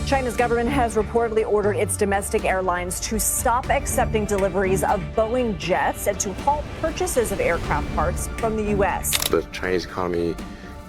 China's government has reportedly ordered its domestic airlines to stop accepting deliveries of Boeing jets and to halt purchases of aircraft parts from the U.S. The Chinese economy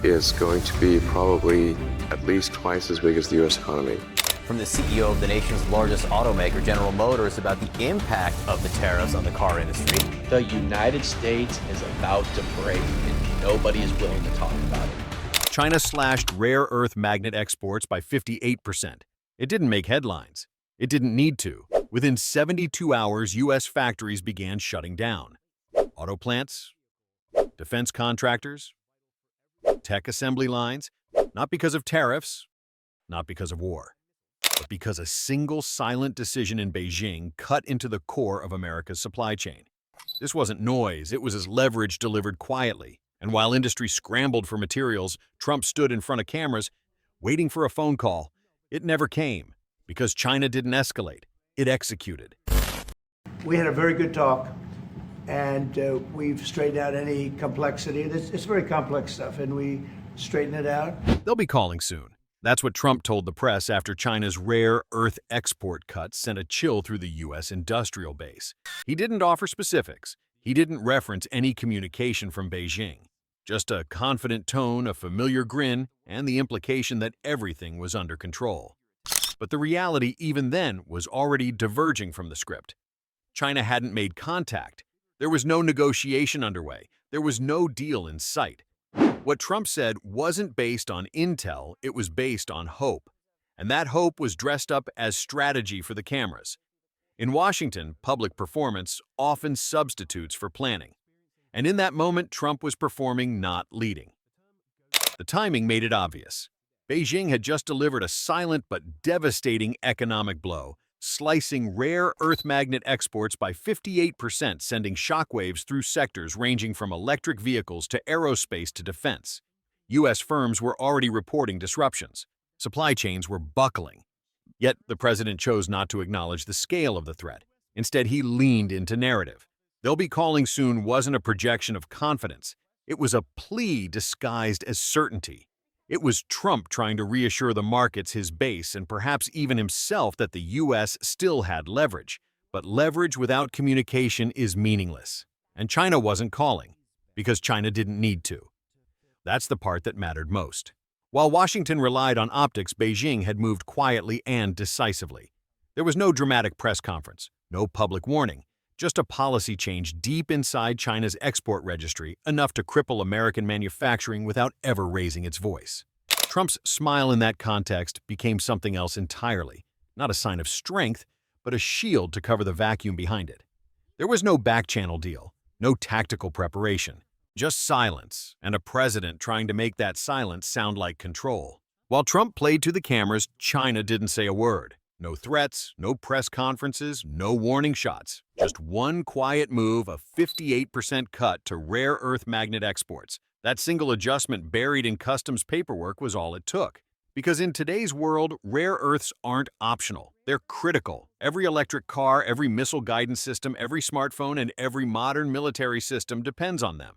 is going to be probably at least twice as big as the U.S. economy. From the CEO of the nation's largest automaker, General Motors, about the impact of the tariffs on the car industry. The United States is about to break, and nobody is willing to talk about it. China slashed rare earth magnet exports by 58%. It didn't make headlines. It didn't need to. Within 72 hours, U.S. factories began shutting down. Auto plants, defense contractors, tech assembly lines, not because of tariffs, not because of war, but because a single silent decision in Beijing cut into the core of America's supply chain. This wasn't noise, it was as leverage delivered quietly. And while industry scrambled for materials, Trump stood in front of cameras, waiting for a phone call. It never came, because China didn't escalate, it executed. We had a very good talk, and we've straightened out any complexity. It's very complex stuff, and we straightened it out. They'll be calling soon. That's what Trump told the press after China's rare earth export cuts sent a chill through the U.S. industrial base. He didn't offer specifics. He didn't reference any communication from Beijing. Just a confident tone, a familiar grin, and the implication that everything was under control. But the reality, even then, was already diverging from the script. China hadn't made contact. There was no negotiation underway. There was no deal in sight. What Trump said wasn't based on intel, it was based on hope. And that hope was dressed up as strategy for the cameras. In Washington, public performance often substitutes for planning. And in that moment, Trump was performing, not leading. The timing made it obvious. Beijing had just delivered a silent but devastating economic blow, slicing rare earth magnet exports by 58%, sending shockwaves through sectors ranging from electric vehicles to aerospace to defense. U.S. firms were already reporting disruptions. Supply chains were buckling. Yet the president chose not to acknowledge the scale of the threat. Instead, he leaned into narrative. "They'll be calling soon" wasn't a projection of confidence. It was a plea disguised as certainty. It was Trump trying to reassure the markets, his base, and perhaps even himself that the U.S. still had leverage. But leverage without communication is meaningless. And China wasn't calling, because China didn't need to. That's the part that mattered most. While Washington relied on optics, Beijing had moved quietly and decisively. There was no dramatic press conference, no public warning, just a policy change deep inside China's export registry, enough to cripple American manufacturing without ever raising its voice. Trump's smile in that context became something else entirely, not a sign of strength, but a shield to cover the vacuum behind it. There was no back-channel deal, no tactical preparation, just silence, and a president trying to make that silence sound like control. While Trump played to the cameras, China didn't say a word. No threats, no press conferences, no warning shots. Just one quiet move, a 58% cut to rare earth magnet exports. That single adjustment buried in customs paperwork was all it took. Because in today's world, rare earths aren't optional. They're critical. Every electric car, every missile guidance system, every smartphone, and every modern military system depends on them.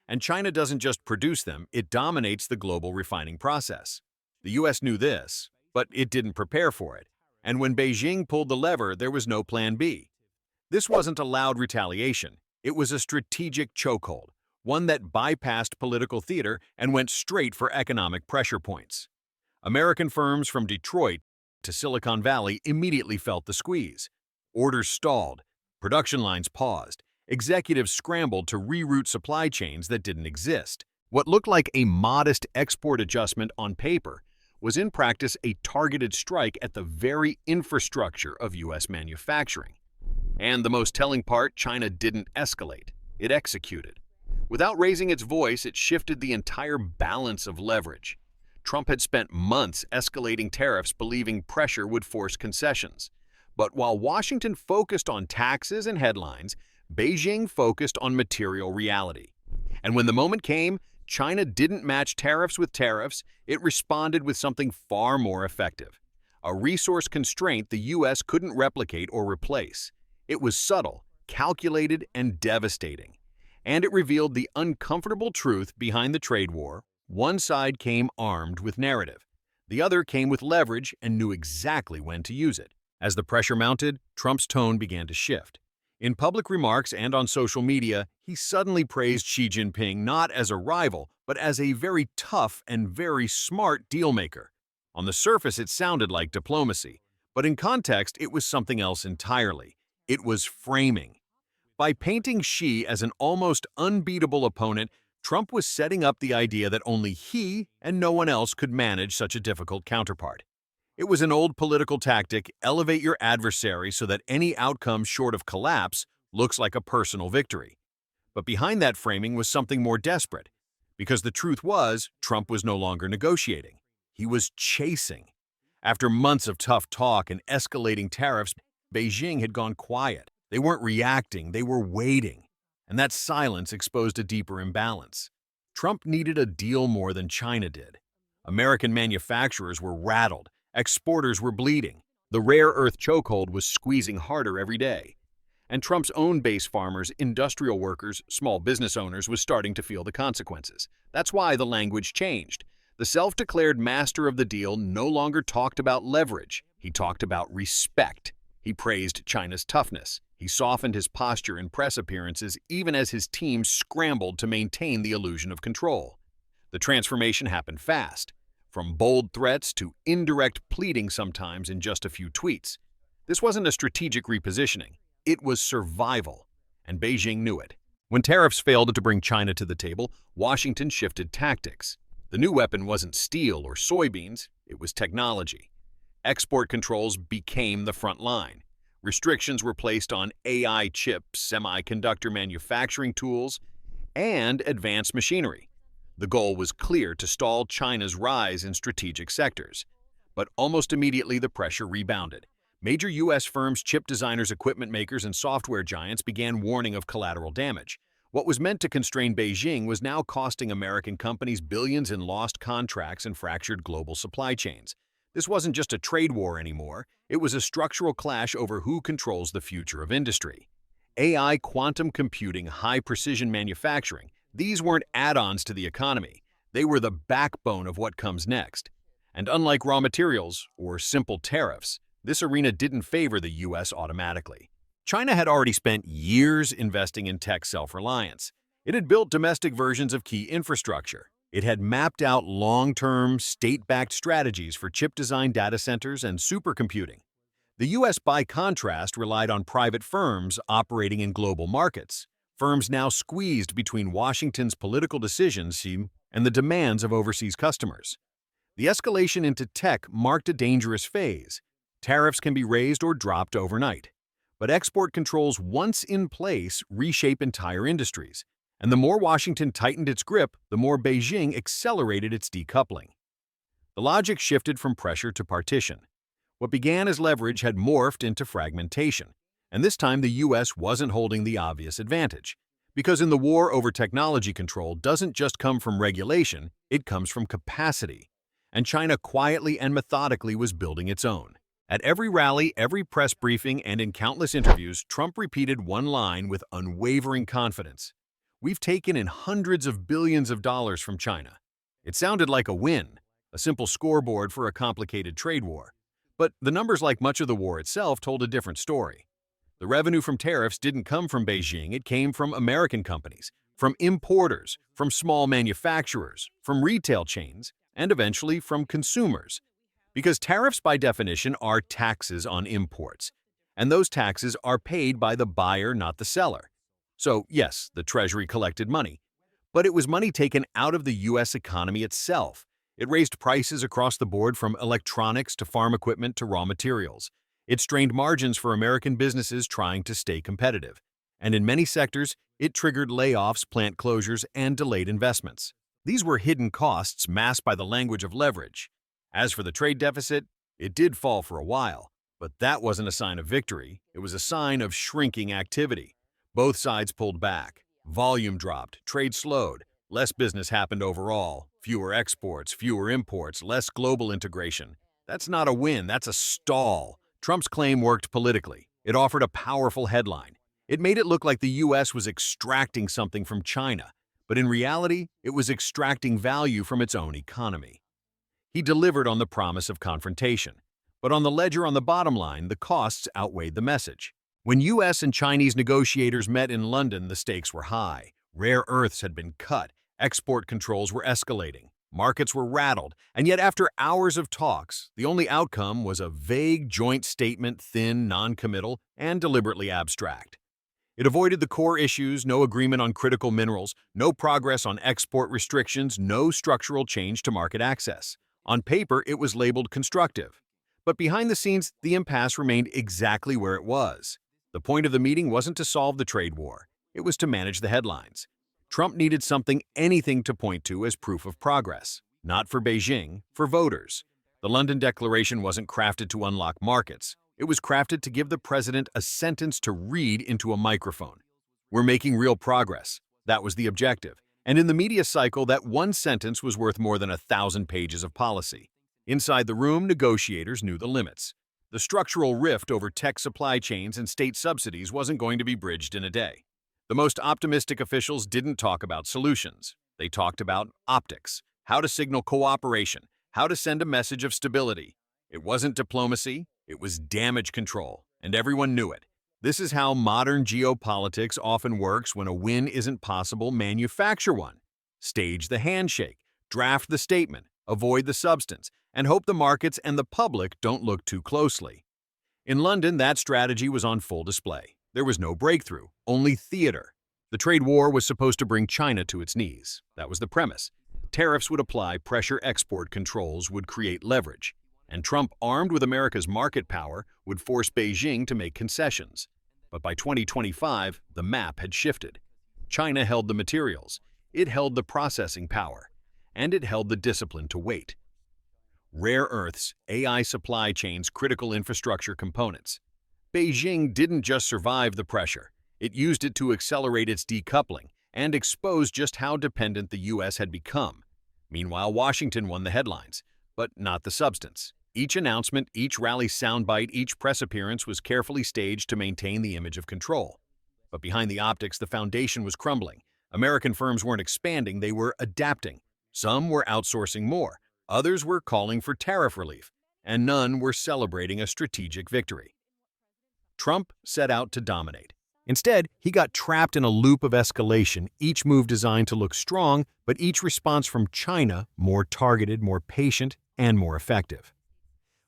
And China doesn't just produce them, it dominates the global refining process. The U.S. knew this, but it didn't prepare for it. And when Beijing pulled the lever, there was no plan B. This wasn't a loud retaliation. It was a strategic chokehold, one that bypassed political theater and went straight for economic pressure points. American firms from Detroit to Silicon Valley immediately felt the squeeze. Orders stalled, production lines paused, executives scrambled to reroute supply chains that didn't exist. What looked like a modest export adjustment on paper was in practice a targeted strike at the very infrastructure of U.S. manufacturing. And the most telling part, China didn't escalate, it executed. Without raising its voice, it shifted the entire balance of leverage. Trump had spent months escalating tariffs, believing pressure would force concessions. But while Washington focused on taxes and headlines, Beijing focused on material reality. And when the moment came, China didn't match tariffs with tariffs, it responded with something far more effective. A resource constraint the U.S. couldn't replicate or replace. It was subtle, calculated, and devastating. And it revealed the uncomfortable truth behind the trade war. One side came armed with narrative. The other came with leverage and knew exactly when to use it. As the pressure mounted, Trump's tone began to shift. In public remarks and on social media, he suddenly praised Xi Jinping not as a rival, but as a very tough and very smart dealmaker. On the surface, it sounded like diplomacy, but in context, it was something else entirely. It was framing. By painting Xi as an almost unbeatable opponent, Trump was setting up the idea that only he and no one else could manage such a difficult counterpart. It was an old political tactic: elevate your adversary so that any outcome short of collapse looks like a personal victory. But behind that framing was something more desperate, because the truth was, Trump was no longer negotiating. He was chasing. After months of tough talk and escalating tariffs, Beijing had gone quiet. They weren't reacting, they were waiting. And that silence exposed a deeper imbalance. Trump needed a deal more than China did. American manufacturers were rattled. Exporters were bleeding. The rare earth chokehold was squeezing harder every day. And Trump's own base farmers, industrial workers, small business owners was starting to feel the consequences. That's why the language changed. The self-declared master of the deal no longer talked about leverage. He talked about respect. He praised China's toughness. He softened his posture in press appearances even as his team scrambled to maintain the illusion of control. The transformation happened fast. From bold threats to indirect pleading sometimes in just a few tweets. This wasn't a strategic repositioning. It was survival, and Beijing knew it. When tariffs failed to bring China to the table, Washington shifted tactics. The new weapon wasn't steel or soybeans, it was technology. Export controls became the front line. Restrictions were placed on AI chips, semiconductor manufacturing tools, and advanced machinery. The goal was clear: to stall China's rise in strategic sectors. But almost immediately the pressure rebounded. Major U.S. firms, chip designers, equipment makers, and software giants began warning of collateral damage. What was meant to constrain Beijing was now costing American companies billions in lost contracts and fractured global supply chains. This wasn't just a trade war anymore. It was a structural clash over who controls the future of industry. AI, quantum computing, high-precision manufacturing, these weren't add-ons to the economy. They were the backbone of what comes next. And unlike raw materials or simple tariffs, this arena didn't favor the U.S. automatically. China had already spent years investing in tech self-reliance. It had built domestic versions of key infrastructure. It had mapped out long-term, state-backed strategies for chip design, data centers, and supercomputing. The U.S., by contrast, relied on private firms operating in global markets. Firms now squeezed between Washington's political decisions and the demands of overseas customers. The escalation into tech marked a dangerous phase. Tariffs can be raised or dropped overnight. But export controls, once in place, reshape entire industries. And the more Washington tightened its grip, the more Beijing accelerated its decoupling. The logic shifted from pressure to partition. What began as leverage had morphed into fragmentation. And this time the U.S. wasn't holding the obvious advantage. Because in the war over technology, control doesn't just come from regulation, it comes from capacity. And China quietly and methodically was building its own. At every rally, every press briefing, and in countless interviews, Trump repeated one line with unwavering confidence: "We've taken in hundreds of billions of dollars from China." It sounded like a win, a simple scoreboard for a complicated trade war. But the numbers, like much of the war itself, told a different story. The revenue from tariffs didn't come from Beijing, it came from American companies, from importers, from small manufacturers, from retail chains, and eventually from consumers. Because tariffs, by definition, are taxes on imports, and those taxes are paid by the buyer, not the seller. So, yes, the Treasury collected money, but it was money taken out of the U.S. economy itself. It raised prices across the board, from electronics to farm equipment to raw materials. It strained margins for American businesses trying to stay competitive. And in many sectors, it triggered layoffs, plant closures, and delayed investments. These were hidden costs masked by the language of leverage. As for the trade deficit, it did fall for a while, but that wasn't a sign of victory. It was a sign of shrinking activity. Both sides pulled back. Volume dropped, trade slowed, less business happened overall, fewer exports, fewer imports, less global integration. That's not a win, that's a stall. Trump's claim worked politically. It offered a powerful headline. It made it look like the U.S. was extracting something from China, but in reality, it was extracting value from its own economy. He delivered on the promise of confrontation. But on the ledger on the bottom line, the costs outweighed the message. When U.S. and Chinese negotiators met in London, the stakes were high. Rare earths had been cut, export controls were escalating, markets were rattled, and yet after hours of talks, the only outcome was a vague joint statement, thin, non-committal, and deliberately abstract. It avoided the core issues, no agreement on critical minerals, no progress on export restrictions, no structural change to market access. On paper, it was labeled constructive. But behind the scenes, the impasse remained exactly where it was. The point of the meeting wasn't to solve the trade war. It was to manage the headlines. Trump needed anything to point to as proof of progress. Not for Beijing, for voters. The London Declaration wasn't crafted to unlock markets. It was crafted to give the president a sentence to read into a microphone. We're making real progress. That was the objective. And in the media cycle, that one sentence was worth more than 1,000 pages of policy. Inside the room, negotiators knew the limits. The structural rift over tech supply chains and state subsidies wasn't going to be bridged in a day. The most optimistic officials didn't talk about solutions. They talked about optics, how to signal cooperation, how to send a message of stability. It wasn't diplomacy, it was damage control, and everyone knew it. This is how modern geopolitics often works. When a win isn't possible, manufacture one. Stage the handshake, draft the statement, avoid the substance, and hope the markets and the public don't look too closely. In London, that strategy was on full display. There was no breakthrough, only theater. The trade war was supposed to bring China to its knees. That was the premise. Tariffs would apply, pressure export controls would create leverage, and Trump, armed with America's market power, would force Beijing to make concessions. But by 2025, the map had shifted. China held the materials, it held the processing power, and it held the discipline to wait. Rare earths, AI supply chains, critical infrastructure components. Beijing didn't just survive the pressure, it used it to accelerate its decoupling and expose just how dependent the U.S. had become. Meanwhile, Washington won the headlines, but not the substance. Each announcement, each rally soundbite, each press appearance was carefully staged to maintain the image of control. But behind the optics, the foundation was crumbling. American firms weren't expanding, they were adapting. Some were outsourcing more, others were calling for tariff relief, and none were celebrating a strategic victory. Trump set out to dominate. Instead, he got trapped in a loop of escalation, each move designed to look strong, but each response from China more targeted, more patient, and more effective.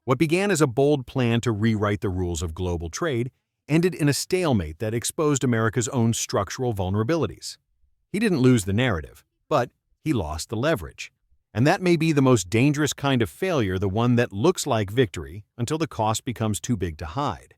What began as a bold plan to rewrite the rules of global trade ended in a stalemate that exposed America's own structural vulnerabilities. He didn't lose the narrative, but he lost the leverage. And that may be the most dangerous kind of failure, the one that looks like victory until the cost becomes too big to hide.